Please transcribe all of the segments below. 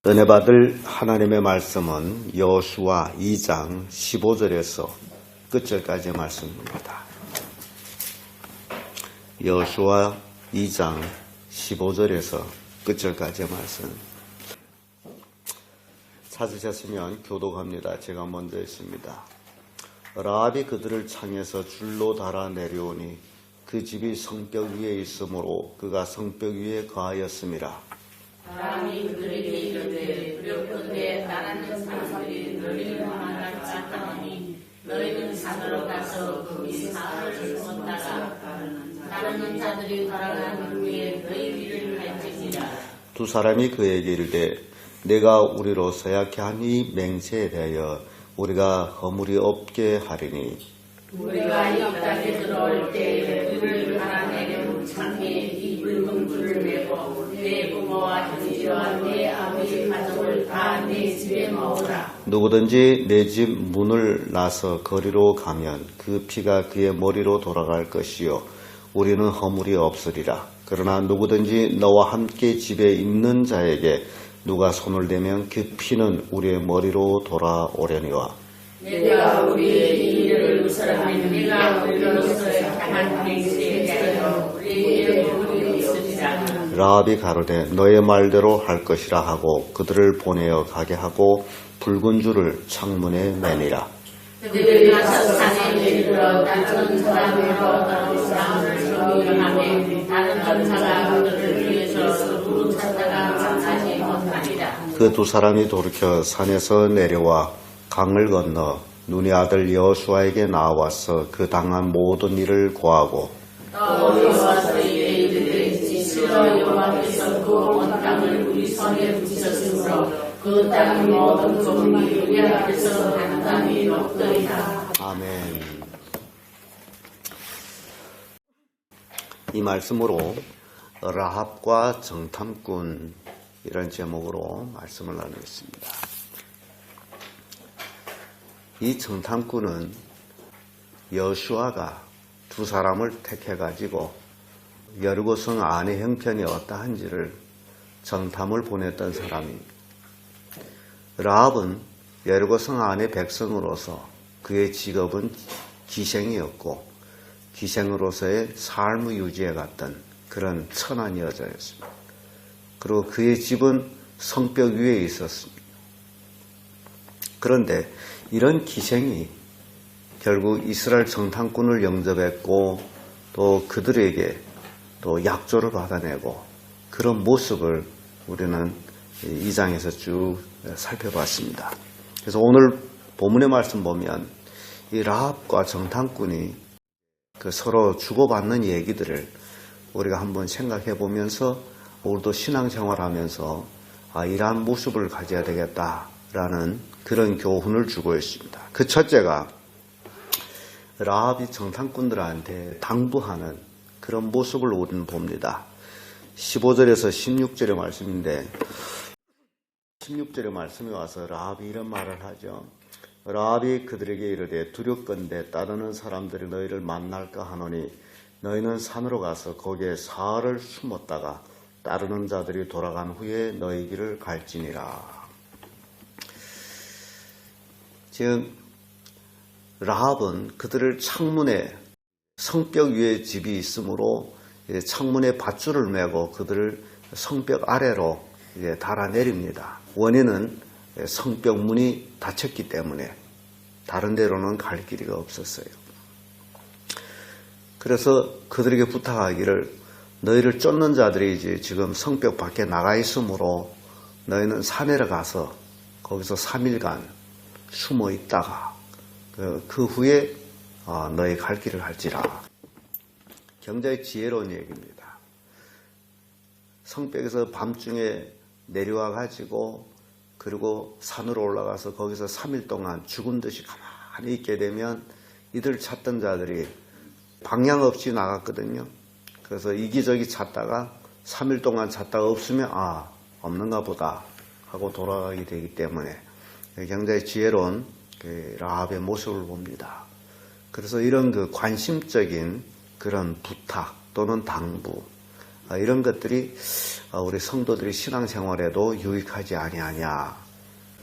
은혜 받을 하나님의 말씀은 여호수아 2장 15절에서 끝절까지의 말씀입니다. 여호수아 2장 15절에서 끝절까지의 말씀. 찾으셨으면 교독합니다. 제가 먼저 했습니다. 라합이 그들을 창에서 줄로 달아 내려오니 그 집이 성벽 위에 있으므로 그가 성벽 위에 거하였음이라. 사람이 그들에게 이르되 두렵건대 나라는 사람들이 너희를 만날 짝하니 너희는 산으로 가서 거기 사흘을 숨었다가 따르는 자들이 돌아가는 후에 너희 길을 갈지니라. 두 사람이 그에게 이르되 내가 우리로 서약해 하니 맹세에 대하여 우리가 허물이 없게 하리니 우리가 이 땅에 들어올 때에 불을 갈아내려는 창에 이 붉은 불을 메고 내 부모와 형제와 내 아버지 가족을 다 내 집에 모으라. 누구든지 내 집 문을 나서 거리로 가면 그 피가 그의 머리로 돌아갈 것이요 우리는 허물이 없으리라. 그러나 누구든지 너와 함께 집에 있는 자에게 누가 손을 대면 그 피는 우리의 머리로 돌아오려니와. 내가 우리의 일을 웃으라면 내가 우리로서 향한 맹세에 대하여 우리에게 허물이 있으리라. 라합이 가로되 너의 말대로 할 것이라 하고 그들을 보내어 가게 하고 붉은 줄을 창문에 매니라. 그들이 가서 산에 이르러 다른 사람으로 다른 사람을 정의하며 다른 자가 그들을 위해서 부름 찾다가 만나지 못하리라. 그 두 사람이 돌이켜 산에서 내려와 강을 건너 눈의 아들 여호수아에게 나와서 그 당한 모든 일을 고하고 또 여호와서 이르되 지시로 여호와께서 그 온 땅을 우리 손에 붙이셨으므로 그 땅 모든 종이 우리 앞에서 단단히 높더이다. 아멘. 이 말씀으로 라합과 정탐꾼 이런 제목으로 말씀을 나누겠습니다. 이 정탐꾼은 여호수아가 두 사람을 택해가지고 여리고성 안의 형편이 어떠한지를 정탐을 보냈던 사람입니다. 라합은 여리고성 안의 백성으로서 그의 직업은 기생이었고 기생으로서의 삶의 유지에 갔던 그런 천한 여자였습니다. 그리고 그의 집은 성벽 위에 있었습니다. 그런데 이런 기생이 결국 이스라엘 정탐꾼을 영접했고 또 그들에게 또 약조를 받아내고 그런 모습을 우리는 이 장에서 쭉 살펴봤습니다. 그래서 오늘 본문의 말씀 보면 이 라합과 정탐꾼이 그 서로 주고받는 얘기들을 우리가 한번 생각해 보면서 우리도 신앙생활하면서 이러한 모습을 가져야 되겠다라는 그런 교훈을 주고 있습니다. 그 첫째가 라합이 정탐꾼들한테 당부하는 그런 모습을 우리는 봅니다. 15절에서 16절의 말씀인데 16절의 말씀이 와서 라합이 이런 말을 하죠. 라합이 그들에게 이르되 두렵건대 따르는 사람들이 너희를 만날까 하노니 너희는 산으로 가서 거기에 사흘을 숨었다가 따르는 자들이 돌아간 후에 너희 길을 갈지니라. 즉 라합은 그들을 창문에 성벽 위에 집이 있으므로 창문에 밧줄을 메고 그들을 성벽 아래로 달아내립니다. 원인은 성벽 문이 닫혔기 때문에 다른 데로는 갈 길이가 없었어요. 그래서 그들에게 부탁하기를 너희를 쫓는 자들이 이제 지금 성벽 밖에 나가 있으므로 너희는 산에로 가서 거기서 3일간 숨어 있다가 그 후에 너희 갈 길을 갈지라. 굉장히 지혜로운 얘기입니다. 성벽에서 밤중에 내려와 가지고 그리고 산으로 올라가서 거기서 3일 동안 죽은 듯이 가만히 있게 되면 이들 찾던 자들이 방향 없이 나갔거든요. 그래서 이기저기 찾다가 3일 동안 찾다가 없으면 없는가 보다 하고 돌아가게 되기 때문에 굉장히 지혜로운 라합의 모습을 봅니다. 그래서 이런 그 관심적인 그런 부탁 또는 당부 이런 것들이 우리 성도들이 신앙생활에도 유익하지 아니하냐.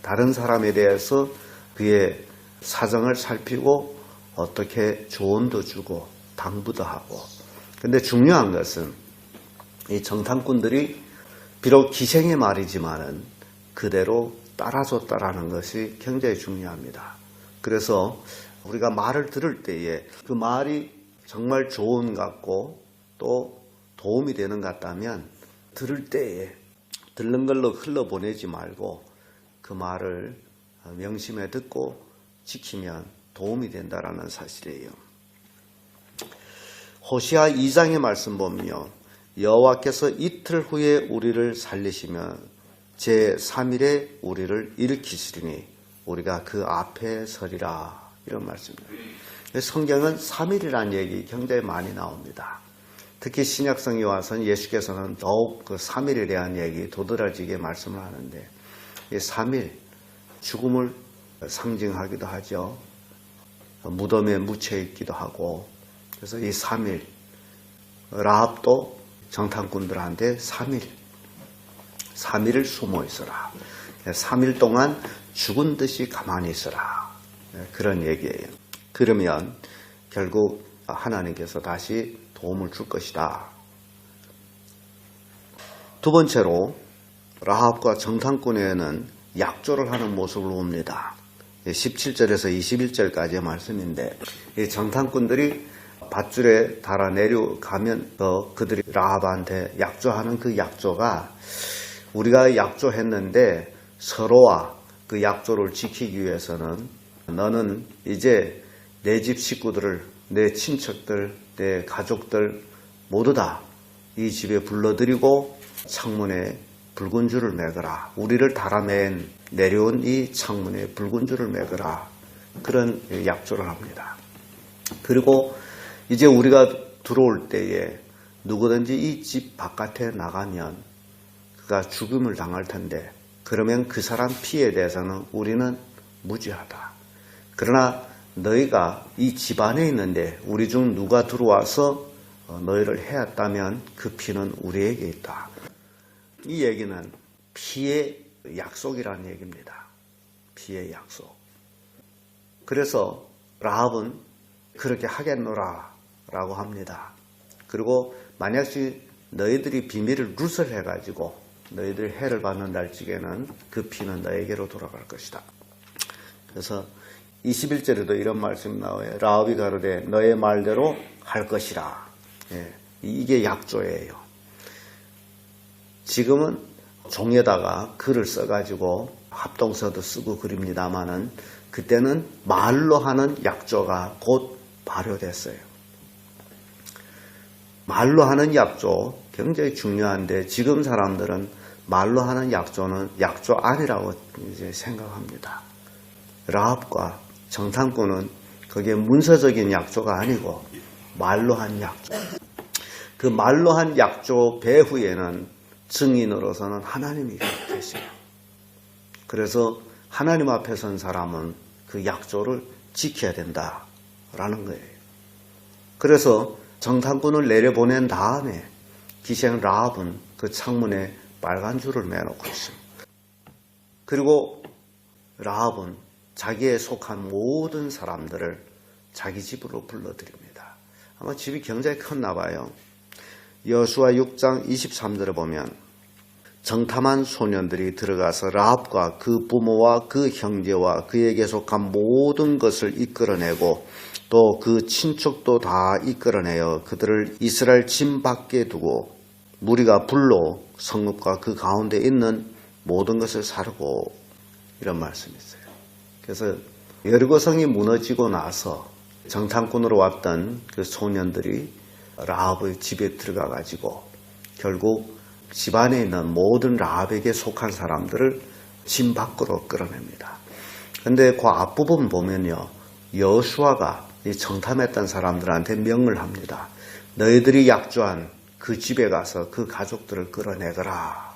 다른 사람에 대해서 그의 사정을 살피고 어떻게 조언도 주고 당부도 하고. 근데 중요한 것은 이 정탐꾼들이 비록 기생의 말이지만은 그대로 따라줬다라는 것이 굉장히 중요합니다. 그래서 우리가 말을 들을 때에 그 말이 정말 조언 같고 또 도움이 되는 것 같다면 들을 때에 들는 걸로 흘러보내지 말고 그 말을 명심해 듣고 지키면 도움이 된다라는 사실이에요. 호시아 2장의 말씀 보면요. 여호와께서 이틀 후에 우리를 살리시며 제3일에 우리를 일으키시리니 우리가 그 앞에 서리라. 이런 말씀입니다. 성경은 3일이라는 얘기 굉장히 많이 나옵니다. 특히 신약성에 와서는 예수께서는 더욱 그 3일에 대한 얘기 도드라지게 말씀을 하는데 이 3일 죽음을 상징하기도 하죠. 무덤에 묻혀 있기도 하고 그래서 이 3일 라합도 정탐꾼들한테 3일을 숨어 있어라. 3일 동안 죽은 듯이 가만히 있어라. 그런 얘기예요. 그러면 결국 하나님께서 다시 도움을 줄 것이다. 두 번째로 라합과 정탐꾼에는 약조를 하는 모습을 봅니다. 17절에서 21절까지의 말씀인데 이 정탐꾼들이 밧줄에 달아 내려가면서 그들이 라합한테 약조하는 그 약조가 우리가 약조했는데 서로와 그 약조를 지키기 위해서는 너는 이제 내 집 식구들을 내 친척들 내 가족들 모두 다 이 집에 불러들이고 창문에 붉은 줄을 매거라. 우리를 달아맨 내려온 이 창문에 붉은 줄을 매거라. 그런 약조를 합니다. 그리고 이제 우리가 들어올 때에 누구든지 이 집 바깥에 나가면 그가 죽음을 당할 텐데 그러면 그 사람 피에 대해서는 우리는 무죄하다. 그러나 너희가 이 집 안에 있는데 우리 중 누가 들어와서 너희를 해왔다면 그 피는 우리에게 있다. 이 얘기는 피의 약속이라는 얘기입니다. 피의 약속. 그래서 라합은 그렇게 하겠노라 라고 합니다. 그리고 만약에 너희들이 비밀을 누설해가지고 너희들이 해를 받는 날cik에는 그 피는 너에게로 돌아갈 것이다. 그래서 21절에도 이런 말씀이 나와요. 라합이 가로되 너의 말대로 할 것이라. 이게 약조예요. 지금은 종에다가 글을 써가지고 합동서도 쓰고 그립니다마는 그때는 말로 하는 약조가 곧 발효됐어요. 말로 하는 약조 굉장히 중요한데 지금 사람들은 말로 하는 약조는 약조 아니라고 이제 생각합니다. 라합과 정탐꾼은 그게 문서적인 약조가 아니고 말로 한 약조. 그 말로 한 약조 배후에는 증인으로서는 하나님이 계세요. 그래서 하나님 앞에 선 사람은 그 약조를 지켜야 된다라는 거예요. 그래서 정탐꾼을 내려보낸 다음에 기생 라합은 그 창문에 빨간 줄을 매놓고 있습니다. 그리고 라합은 자기에 속한 모든 사람들을 자기 집으로 불러들입니다. 아마 집이 굉장히 컸나 봐요. 여호수아 6장 23절에 보면 정탐한 소년들이 들어가서 라합과 그 부모와 그 형제와 그에게 속한 모든 것을 이끌어내고 또 그 친척도 다 이끌어내어 그들을 이스라엘 진 밖에 두고 무리가 불로 성읍과 그 가운데 있는 모든 것을 사르고 이런 말씀이 있어요. 그래서 여리고성이 무너지고 나서 정탐꾼으로 왔던 그 소년들이 라합의 집에 들어가 가지고 결국 집안에 있는 모든 라합에게 속한 사람들을 진 밖으로 끌어냅니다. 근데 그 앞부분 보면요. 여호수아가 이 정탐했던 사람들한테 명을 합니다. 너희들이 약조한 그 집에 가서 그 가족들을 끌어내거라.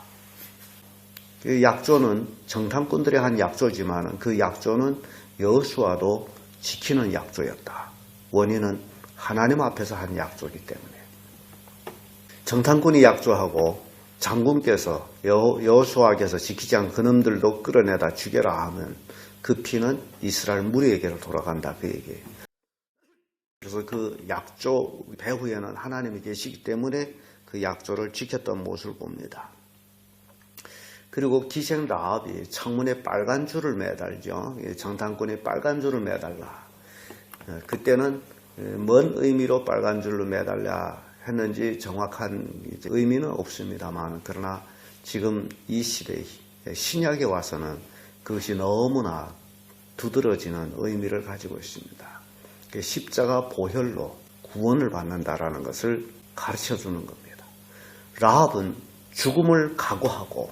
그 약조는 정탐꾼들이 한 약조지만 그 약조는 여호수아도 지키는 약조였다. 원인은 하나님 앞에서 한 약조이기 때문에. 정탐꾼이 약조하고 장군께서 여호수아께서 지키지 않은 그놈들도 끌어내다 죽여라 하면 그 피는 이스라엘 무리에게로 돌아간다 그 얘기예요. 그래서 그 약조 배후에는 하나님이 계시기 때문에 그 약조를 지켰던 모습을 봅니다. 그리고 기생 라합이 창문에 빨간 줄을 매달죠. 정탐꾼이 빨간 줄을 매달라. 그때는 뭔 의미로 빨간 줄로 매달라 했는지 정확한 의미는 없습니다만, 그러나 지금 이 시대에 신약에 와서는 그것이 너무나 두드러지는 의미를 가지고 있습니다. 십자가 보혈로 구원을 받는다라는 것을 가르쳐 주는 겁니다. 라합은 죽음을 각오하고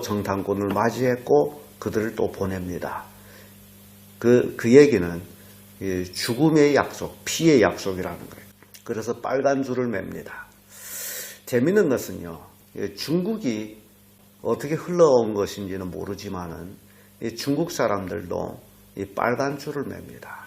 정탐꾼을 맞이했고 그들을 또 보냅니다. 그 얘기는 죽음의 약속, 피의 약속이라는 거예요. 그래서 빨간 줄을 맵니다. 재밌는 것은요, 중국이 어떻게 흘러온 것인지는 모르지만은 중국 사람들도 이 빨간 줄을 맵니다.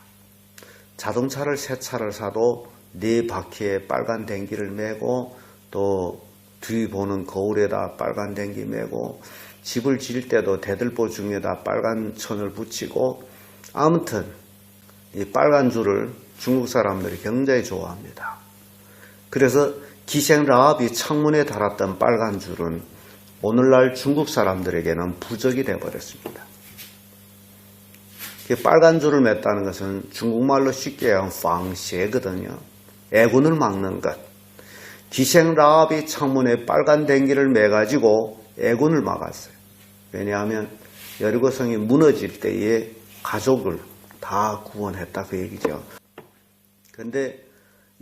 자동차를 새 차를 사도 4바퀴에 빨간 댕기를 매고 또 뒤 보는 거울에다 빨간 댕기 매고 집을 지을 때도 대들보 중에다 빨간 천을 붙이고 아무튼 이 빨간 줄을 중국 사람들이 굉장히 좋아합니다. 그래서 기생 라합이 창문에 달았던 빨간 줄은 오늘날 중국 사람들에게는 부적이 되어버렸습니다. 빨간 줄을 맸다는 것은 중국말로 쉽게 하면 방시거든요. 애군을 막는 것. 기생 라합이 창문에 빨간 댕기를 매가지고 애군을 막았어요. 왜냐하면 여리고성이 무너질 때에 가족을 다 구원했다 그 얘기죠. 그런데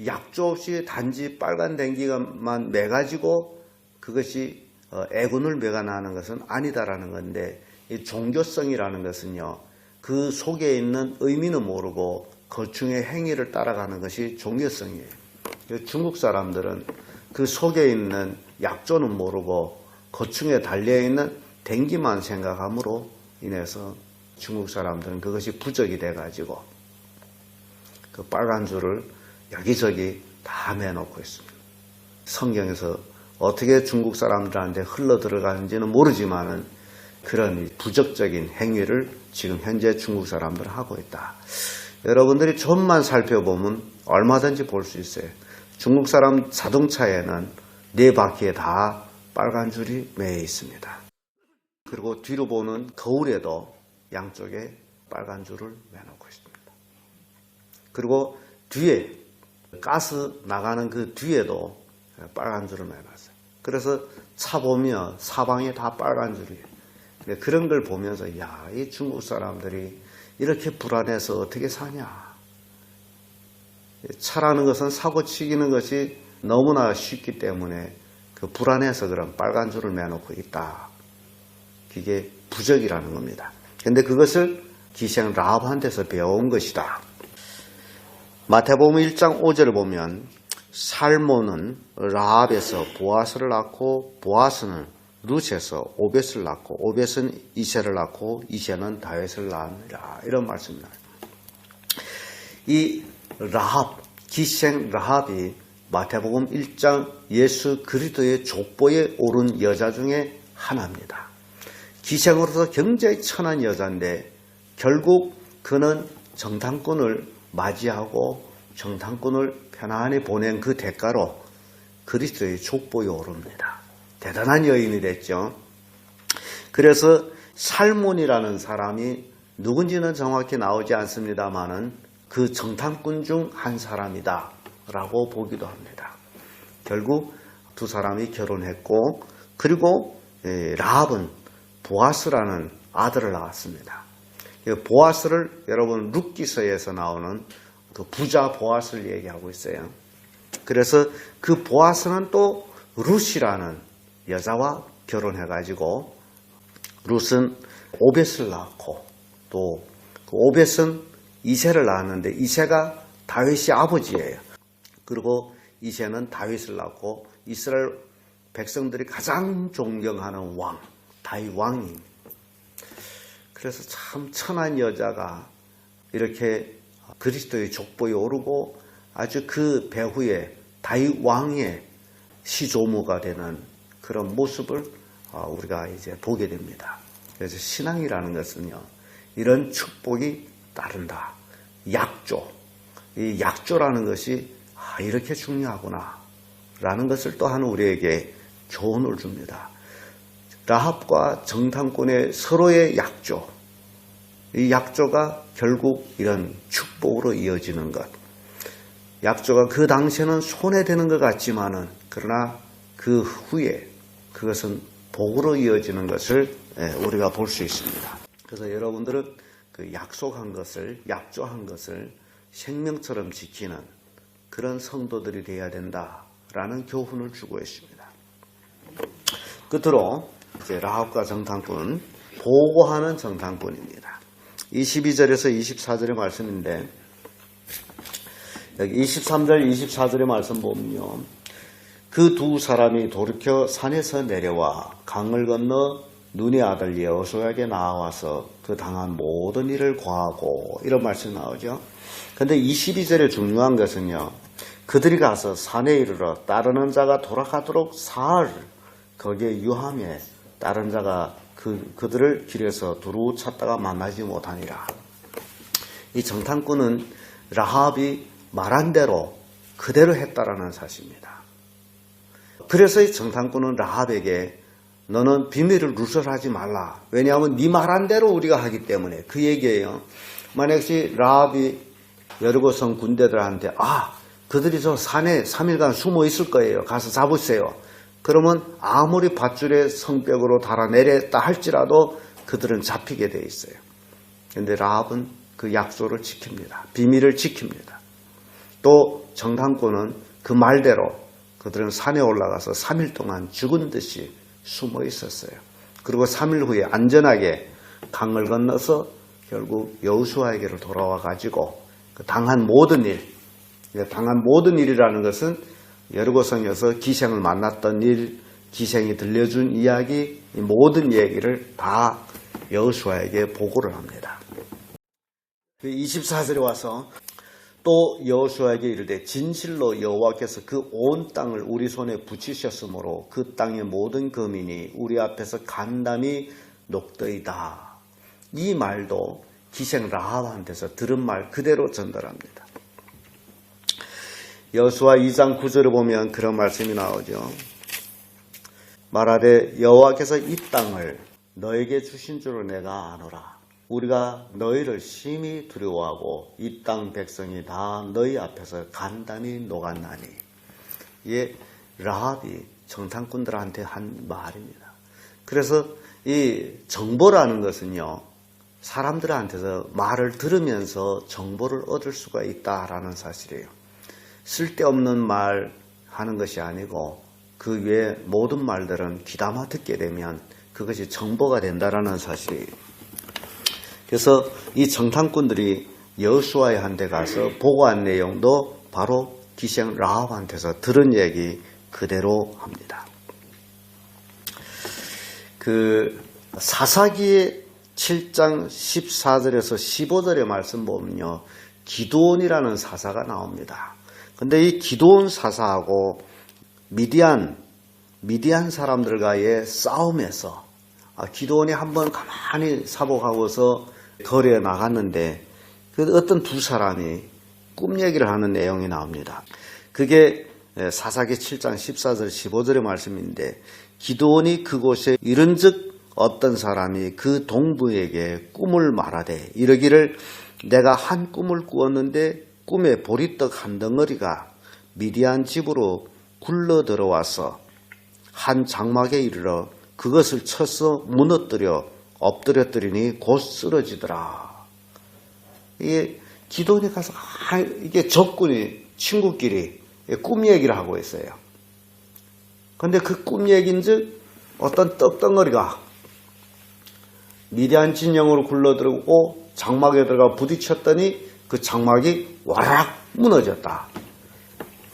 약조 없이 단지 빨간 댕기만 매가지고 그것이 애군을 매가나는 것은 아니다라는 건데, 이 종교성이라는 것은요, 그 속에 있는 의미는 모르고 거충의 행위를 따라가는 것이 종교성이에요. 중국 사람들은 그 속에 있는 약조는 모르고 거충에 달려있는 댕기만 생각함으로 인해서 중국 사람들은 그것이 부적이 돼가지고 그 빨간 줄을 여기저기 다 매놓고 있습니다. 성경에서 어떻게 중국 사람들한테 흘러 들어가는지는 모르지만은 그런 부적적인 행위를 지금 현재 중국 사람들은 하고 있다. 여러분들이 좀만 살펴보면 얼마든지 볼 수 있어요. 중국 사람 자동차에는 4바퀴에 다 빨간 줄이 매여 있습니다. 그리고 뒤로 보는 거울에도 양쪽에 빨간 줄을 매놓고 있습니다. 그리고 뒤에 가스 나가는 그 뒤에도 빨간 줄을 매놨어요. 그래서 차 보면 사방에 다 빨간 줄이에요. 그런 걸 보면서 이 중국 사람들이 이렇게 불안해서 어떻게 사냐. 차라는 것은 사고 치기는 것이 너무나 쉽기 때문에 그 불안해서 그런 빨간 줄을 매놓고 있다. 그게 부적이라는 겁니다. 그런데 그것을 기생 라합한테서 배워온 것이다. 마태복음 1장 5절을 보면 살몬은 라합에서 보아스를 낳고 보아스는 룻에서 오벳을 낳고 오벳은 이새를 낳고 이새는 다윗을 낳느니라. 이런 말씀입니다. 이 라합, 기생 라합이 마태복음 1장 예수 그리스도의 족보에 오른 여자 중에 하나입니다. 기생으로서 굉장히 천한 여자인데 결국 그는 정탐꾼을 맞이하고 정탐꾼을 편안히 보낸 그 대가로 그리스도의 족보에 오릅니다. 대단한 여인이 됐죠. 그래서 살몬이라는 사람이 누군지는 정확히 나오지 않습니다만은 그 정탐꾼 중 한 사람이다 라고 보기도 합니다. 결국 두 사람이 결혼했고 그리고 라합은 보아스라는 아들을 낳았습니다. 보아스를 여러분 룻기서에서 나오는 그 부자 보아스를 얘기하고 있어요. 그래서 그 보아스는 또 룻이라는 여자와 결혼해가지고 룻은 오벳을 낳고 또 그 오벳은 이새를 낳았는데 이새가 다윗이 아버지예요. 그리고 이새는 다윗을 낳고 이스라엘 백성들이 가장 존경하는 왕, 다윗 왕입니다. 그래서 참 천한 여자가 이렇게 그리스도의 족보에 오르고 아주 그 배후에 다윗 왕의 시조무가 되는 그런 모습을 우리가 이제 보게 됩니다. 그래서 신앙이라는 것은요, 이런 축복이 따른다. 약조. 이 약조라는 것이 이렇게 중요하구나 라는 것을 또한 우리에게 교훈을 줍니다. 라합과 정탐꾼의 서로의 약조, 이 약조가 결국 이런 축복으로 이어지는 것. 약조가 그 당시에는 손해되는 것 같지만은 그러나 그 후에 그것은 복으로 이어지는 것을 우리가 볼 수 있습니다. 그래서 여러분들은 그 약속한 것을, 약조한 것을 생명처럼 지키는 그런 성도들이 되어야 된다라는 교훈을 주고 있습니다. 끝으로 이제 라합과 정탐꾼, 보고하는 정탐꾼입니다. 22절에서 24절의 말씀인데, 여기 23절, 24절의 말씀 보면요, 그 두 사람이 돌이켜 산에서 내려와 강을 건너 눈의 아들 여호수아에게 나와서 그 당한 모든 일을 고하고, 이런 말씀이 나오죠. 근데 22절에 중요한 것은요, 그들이 가서 산에 이르러 따르는 자가 돌아가도록 사흘 거기에 유함에 다른 자가 그들을 길에서 두루 찾다가 만나지 못하니라. 이 정탐꾼은 라합이 말한 대로 그대로 했다라는 사실입니다. 그래서 이 정탐꾼은 라합에게 너는 비밀을 누설하지 말라. 왜냐하면 네 말한 대로 우리가 하기 때문에. 그 얘기예요. 만약에 라합이 여리고성 군대들한테 그들이 저 산에 3일간 숨어 있을 거예요. 가서 잡으세요. 그러면 아무리 밧줄에 성벽으로 달아내렸다 할지라도 그들은 잡히게 돼 있어요. 그런데 라합은 그 약속을 지킵니다. 비밀을 지킵니다. 또 정탐꾼은 그 말대로 그들은 산에 올라가서 3일 동안 죽은 듯이 숨어 있었어요. 그리고 3일 후에 안전하게 강을 건너서 결국 여호수아에게로 돌아와 가지고 당한 모든 일이라는 것은 여리고성에서 기생을 만났던 일, 기생이 들려준 이야기, 이 모든 얘기를 다 여호수아에게 보고를 합니다. 24절에 와서 또 여호수아에게 이르되 진실로 여호와께서 그 온 땅을 우리 손에 붙이셨으므로 그 땅의 모든 거민이 우리 앞에서 간담이 녹더이다. 이 말도 기생 라합한테서 들은 말 그대로 전달합니다. 여호수아 2장 9절을 보면 그런 말씀이 나오죠. 말하되 여호와께서 이 땅을 너에게 주신 줄을 내가 아노라. 우리가 너희를 심히 두려워하고 이 땅 백성이 다 너희 앞에서 간단히 녹았나니. 이게 라합이 정탐꾼들한테 한 말입니다. 그래서 이 정보라는 것은요, 사람들한테서 말을 들으면서 정보를 얻을 수가 있다라는 사실이에요. 쓸데없는 말 하는 것이 아니고 그 외에 모든 말들은 귀담아 듣게 되면 그것이 정보가 된다라는 사실이에요. 그래서 이 정탐꾼들이 여호수아의 한테 가서 보고한 내용도 바로 기생 라합한테서 들은 얘기 그대로 합니다. 그 사사기의 7장 14절에서 15절의 말씀 보면요, 기드온이라는 사사가 나옵니다. 근데 이 기드온 사사하고 미디안 사람들과의 싸움에서 기드온이 한번 가만히 사복하고서 거리에 나갔는데 그 어떤 두 사람이 꿈 얘기를 하는 내용이 나옵니다. 그게 사사기 7장 14절 15절의 말씀인데, 기드온이 그곳에 이른즉 어떤 사람이 그 동부에게 꿈을 말하되 이르기를 내가 한 꿈을 꾸었는데 꿈에 보리떡 한 덩어리가 미디안 집으로 굴러 들어와서 한 장막에 이르러 그것을 쳐서 무너뜨려 엎드렸더니 곧 쓰러지더라. 이게 기드온이 가서 이게 적군이 친구끼리 꿈 얘기를 하고 있어요. 그런데 그 꿈 얘기인즉 어떤 떡덩어리가 미디안 진영으로 굴러들어오고 장막에 들어가 부딪혔더니 그 장막이 와락 무너졌다.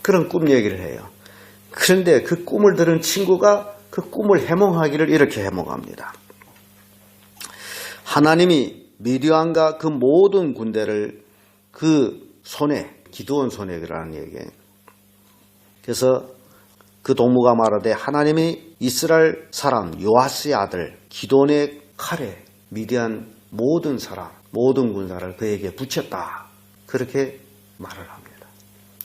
그런 꿈 얘기를 해요. 그런데 그 꿈을 들은 친구가 그 꿈을 해몽하기를 이렇게 해몽합니다. 하나님이 미디안과 그 모든 군대를 그 손에, 기드온 손에 그러는 얘기예요. 그래서 그 동무가 말하되 하나님이 이스라엘 사람 요아스의 아들 기돈의 칼에 미디안 모든 사람 모든 군사를 그에게 붙였다. 그렇게 말을 합니다.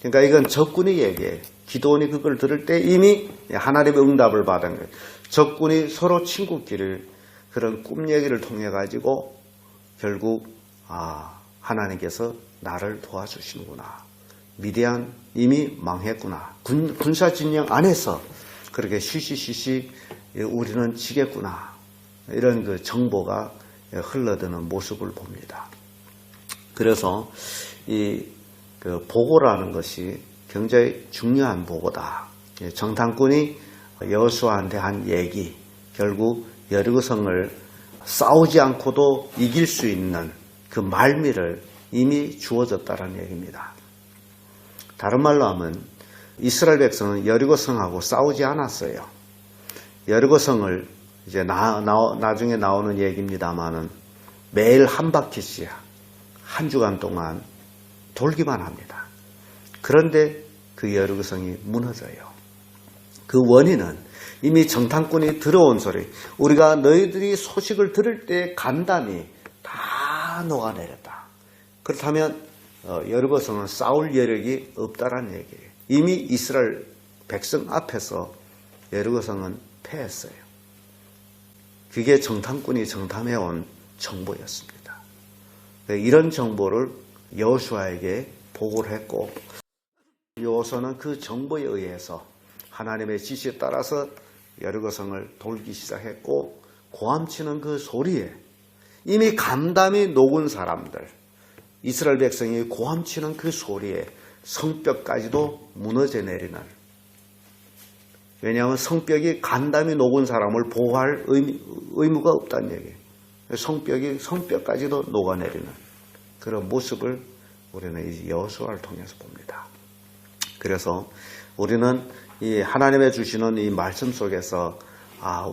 그러니까 이건 적군이 얘기해요. 기도원이 그걸 들을 때 이미 하나님의 응답을 받은 거예요. 적군이 서로 친구끼리 그런 꿈 얘기를 통해 가지고 결국 하나님께서 나를 도와주시는구나. 미디안 이미 망했구나. 군사 진영 안에서 그렇게 쉬쉬쉬쉬 우리는 지겠구나. 이런 그 정보가 흘러드는 모습을 봅니다. 그래서 이 그 보고라는 것이 굉장히 중요한 보고다. 정탐꾼이 여호수아한테 한 얘기, 결국 여리고성을 싸우지 않고도 이길 수 있는 그 말미를 이미 주어졌다는 얘기입니다. 다른 말로 하면 이스라엘 백성은 여리고성하고 싸우지 않았어요. 여리고성을 이제 나중에 나오는 얘기입니다만은 매일 한 바퀴씩 한 주간 동안 돌기만 합니다. 그런데 그 여리고성이 무너져요. 그 원인은 이미 정탐꾼이 들어온 소리, 우리가 너희들이 소식을 들을 때 간담이 다 녹아내렸다. 그렇다면 여리고성은 싸울 여력이 없다라는 얘기예요. 이미 이스라엘 백성 앞에서 여리고성은 패했어요. 그게 정탐꾼이 정탐해온 정보였습니다. 이런 정보를 여호수아에게 보고를 했고, 여호수아는 그 정보에 의해서 하나님의 지시에 따라서 여리고성을 돌기 시작했고, 고함치는 그 소리에 이미 간담이 녹은 사람들, 이스라엘 백성이 고함치는 그 소리에 성벽까지도 무너져 내리는, 왜냐하면 성벽이 간담이 녹은 사람을 보호할 의무가 없다는 얘기예요. 성벽까지도 녹아내리는 그런 모습을 우리는 이 여호수아를 통해서 봅니다. 그래서 우리는 이 하나님의 주시는 이 말씀 속에서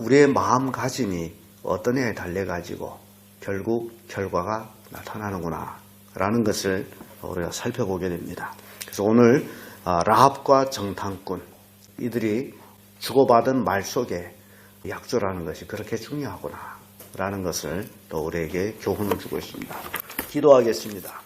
우리의 마음가짐이 어떤 애에 달려가지고 결국 결과가 나타나는구나 라는 것을 우리가 살펴보게 됩니다. 그래서 오늘 라합과 정탐꾼, 이들이 주고받은 말 속에 약조라는 것이 그렇게 중요하구나 라는 것을 또 우리에게 교훈을 주고 있습니다. 기도하겠습니다.